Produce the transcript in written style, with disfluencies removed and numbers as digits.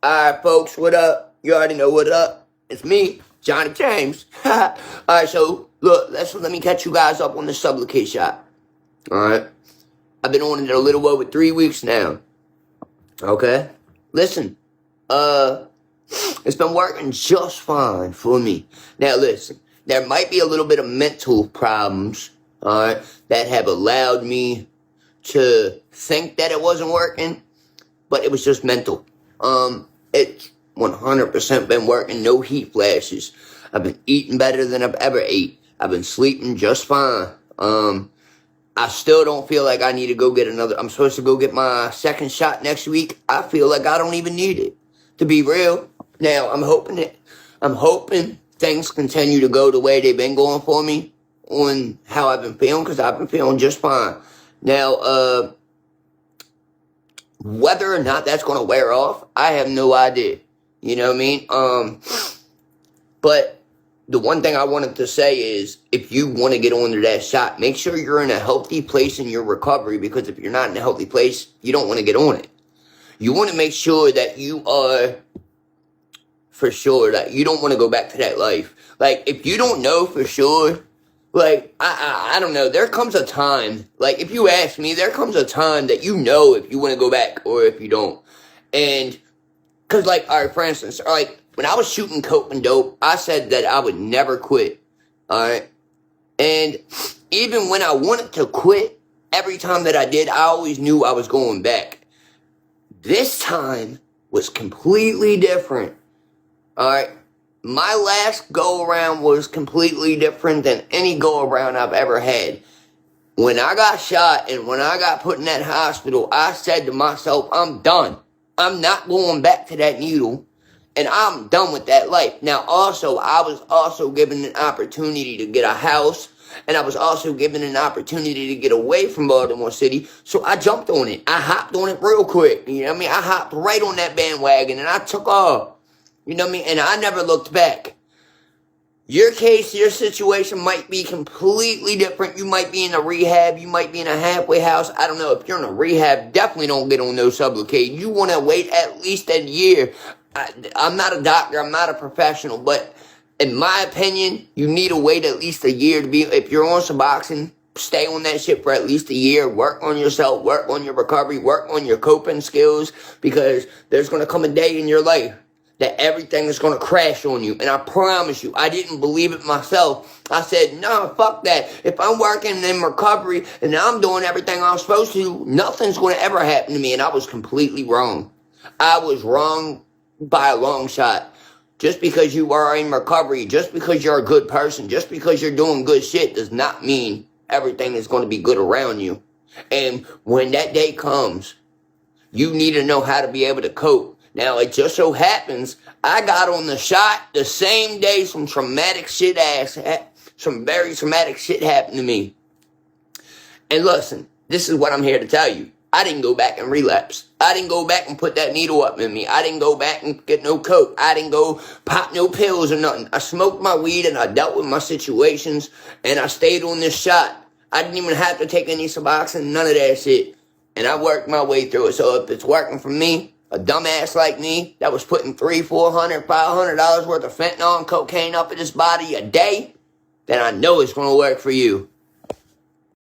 Alright, folks, what up? You already know what up. It's me, Johnny James. Alright, so, look, let me catch you guys up on the Sublocade shot. Alright? I've been on it a little over 3 weeks now. Okay? Listen, it's been working just fine for me. Now, listen, there might be a little bit of mental problems, alright, that have allowed me to think that it wasn't working, but it was just mental. It's 100% been working, no heat flashes. I've been eating better than I've ever ate. I've been sleeping just fine. I still don't feel like I need to go get I'm supposed to go get my second shot next week. I feel like I don't even need it, to be real. Now, I'm hoping things continue to go the way they've been going for me on how I've been feeling, because I've been feeling just fine. Now, whether or not that's going to wear off, I have no idea. You know what I mean? But the one thing I wanted to say is, if you want to get onto that shot, make sure you're in a healthy place in your recovery, because if you're not in a healthy place, you don't want to get on it. You want to make sure that you are, for sure, that you don't want to go back to that life. Like, if you don't know for sure, like, I don't know, there comes a time, like, if you ask me, there comes a time that you know if you want to go back or if you don't. And, because, like, alright, for instance, like, when I was shooting coke and dope, I said that I would never quit, alright? And even when I wanted to quit, every time that I did, I always knew I was going back. This time was completely different, alright? My last go-around was completely different than any go-around I've ever had. When I got shot and when I got put in that hospital, I said to myself, I'm done. I'm not going back to that needle, and I'm done with that life. Now, also, I was also given an opportunity to get a house, and I was also given an opportunity to get away from Baltimore City, so I jumped on it. I hopped on it real quick, you know what I mean? I hopped right on that bandwagon, and I took off. You know what I mean? And I never looked back. Your case, your situation might be completely different. You might be in a rehab. You might be in a halfway house. I don't know. If you're in a rehab, definitely don't get on no Sublocade. You want to wait at least a year. I'm not a doctor. I'm not a professional. But in my opinion, you need to wait at least a year to be, if you're on Suboxone, stay on that shit for at least a year. Work on yourself. Work on your recovery. Work on your coping skills. Because there's going to come a day in your life that everything is going to crash on you. And I promise you, I didn't believe it myself. I said, no, fuck that. If I'm working in recovery and I'm doing everything I'm supposed to, nothing's going to ever happen to me. And I was completely wrong. I was wrong by a long shot. Just because you are in recovery, just because you're a good person, just because you're doing good shit does not mean everything is going to be good around you. And when that day comes, you need to know how to be able to cope. Now, it just so happens, I got on the shot the same day some very traumatic shit happened to me. And listen, this is what I'm here to tell you. I didn't go back and relapse. I didn't go back and put that needle up in me. I didn't go back and get no coke. I didn't go pop no pills or nothing. I smoked my weed and I dealt with my situations and I stayed on this shot. I didn't even have to take any Suboxone, none of that shit. And I worked my way through it. So if it's working for me, a dumbass like me that was putting $300, $400, $500 worth of fentanyl and cocaine up in his body a day, then I know it's going to work for you.